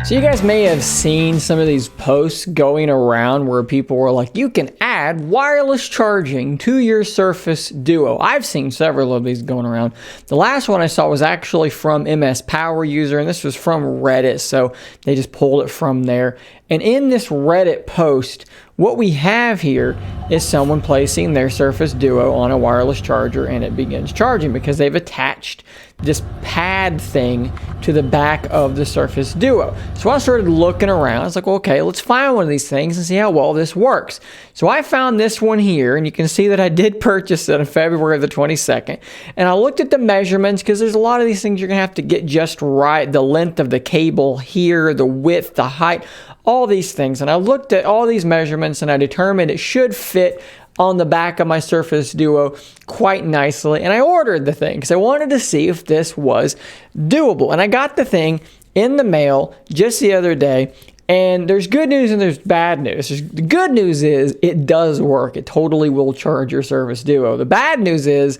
So you guys may have seen some of these posts going around where people were like, you can add wireless charging to your Surface Duo. I've seen several of these going around. The last one I saw was actually from MS Power User, and this was from Reddit, so they just pulled it from there. And in this Reddit post, what we have here is someone placing their Surface Duo on a wireless charger and it begins charging because they've attached this pad thing to the back of the Surface Duo. So I started looking around. I was like, well, okay, let's find one of these things and see how well this works. So I found this one here, and you can see that I did purchase it on February the 22nd. And I looked at the measurements because there's a lot of these things you're going to have to get just right. The length of the cable here, the width, the height, all these things. And I looked at all these measurements and I determined it should fit on the back of my Surface Duo quite nicely. And I ordered the thing because I wanted to see if this was doable. And I got the thing in the mail just the other day. And there's good news and there's bad news. The good news is it does work. It totally will charge your Surface Duo. The bad news is,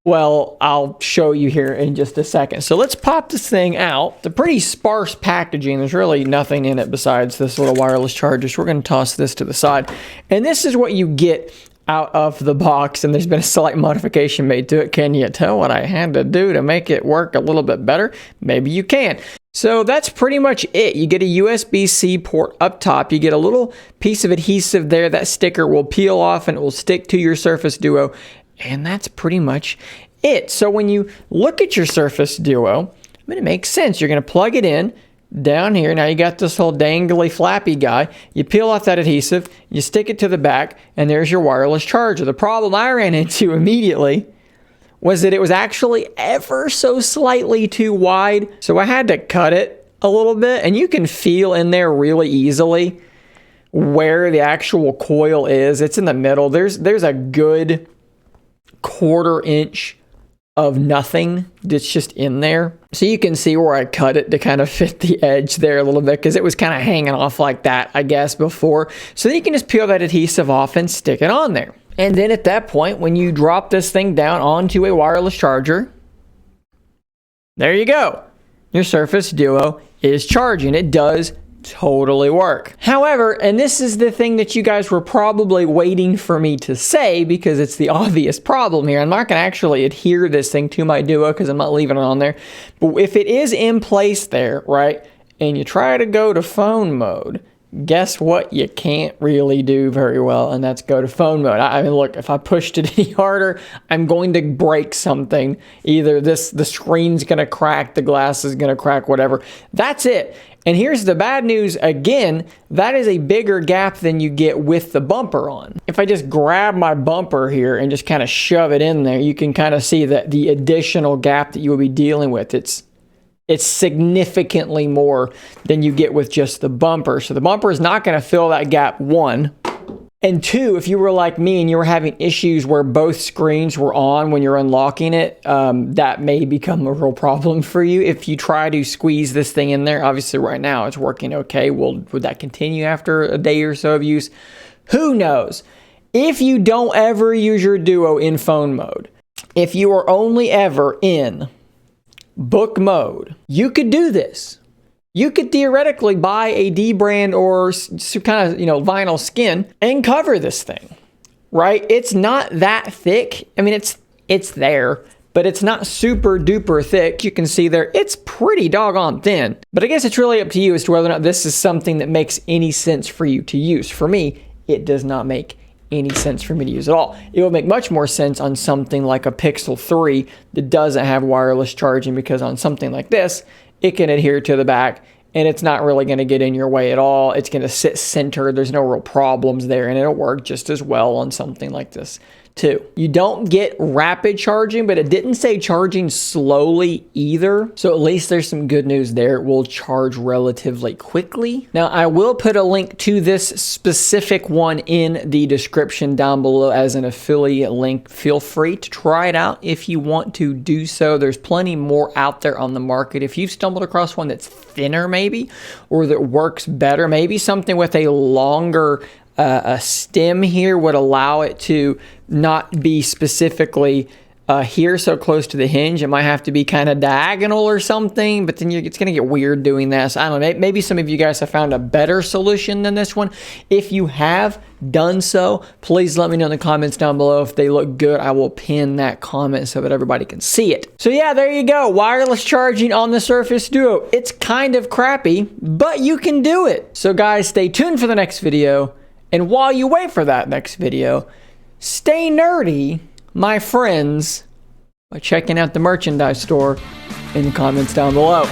well, I'll show you here in just a second. So let's pop this thing out. The pretty sparse packaging. There's really nothing in it besides this little wireless charger. So we're going to toss this to the side. And this is what you get out of the box. And there's been a slight modification made to it. Can you tell what I had to do to make it work a little bit better? Maybe you can. So that's pretty much it. You get a USB-C port up top. You get a little piece of adhesive there. That sticker will peel off and it will stick to your Surface Duo. And that's pretty much it. So when you look at your Surface Duo, I mean, it makes sense. You're going to plug it in down here. Now you got this whole dangly flappy guy. You peel off that adhesive, you stick it to the back, and there's your wireless charger. The problem I ran into immediately was that it was actually ever so slightly too wide. So I had to cut it a little bit, and you can feel in there really easily where the actual coil is. It's in the middle. There's a good 1/4 inch of nothing that's just in there. So you can see where I cut it to kind of fit the edge there a little bit because it was kind of hanging off like that, I guess, before. So then you can just peel that adhesive off and stick it on there. And then at that point, when you drop this thing down onto a wireless charger, there you go. Your Surface Duo is charging. It does totally work. However, and this is the thing that you guys were probably waiting for me to say because it's the obvious problem here. I'm not going to actually adhere this thing to my Duo because I'm not leaving it on there. But if it is in place there, right, and you try to go to phone mode, guess what you can't really do very well, and that's go to phone mode. I mean, look, if I pushed it any harder, I'm going to break something. Either the screen's going to crack, the glass is going to crack, whatever. That's it. And here's the bad news again, that is a bigger gap than you get with the bumper on. If I just grab my bumper here and just kind of shove it in there, you can kind of see that the additional gap that you will be dealing with, it's significantly more than you get with just the bumper. So the bumper is not going to fill that gap, one. And two, if you were like me and you were having issues where both screens were on when you're unlocking it, that may become a real problem for you. If you try to squeeze this thing in there, obviously right now it's working okay. Would that continue after a day or so of use? Who knows? If you don't ever use your Duo in phone mode, if you are only ever in book mode, you could do this. You could theoretically buy a D brand or kind of, vinyl skin and cover this thing, right? It's not that thick. I mean, it's there, but it's not super duper thick. You can see there, it's pretty doggone thin. But I guess it's really up to you as to whether or not this is something that makes any sense for you to use. For me, it does not make any sense for me to use at all. It will make much more sense on something like a Pixel 3 that doesn't have wireless charging, because on something like this, it can adhere to the back and it's not really going to get in your way at all. It's going to sit centered. There's no real problems there, and it'll work just as well on something like this too. You don't get rapid charging, but it didn't say charging slowly either. So at least there's some good news there. It will charge relatively quickly. Now, I will put a link to this specific one in the description down below as an affiliate link. Feel free to try it out if you want to do so. There's plenty more out there on the market. If you've stumbled across one that's thinner maybe, or that works better, maybe something with a longer a stem here would allow it to not be specifically here so close to the hinge. It might have to be kind of diagonal or something, but then it's going to get weird doing this. I don't know. Maybe some of you guys have found a better solution than this one. If you have done so, please let me know in the comments down below. If they look good, I will pin that comment so that everybody can see it. So yeah, there you go. Wireless charging on the Surface Duo. It's kind of crappy, but you can do it. So guys, stay tuned for the next video. And while you wait for that next video, stay nerdy, my friends, by checking out the merchandise store in the comments down below.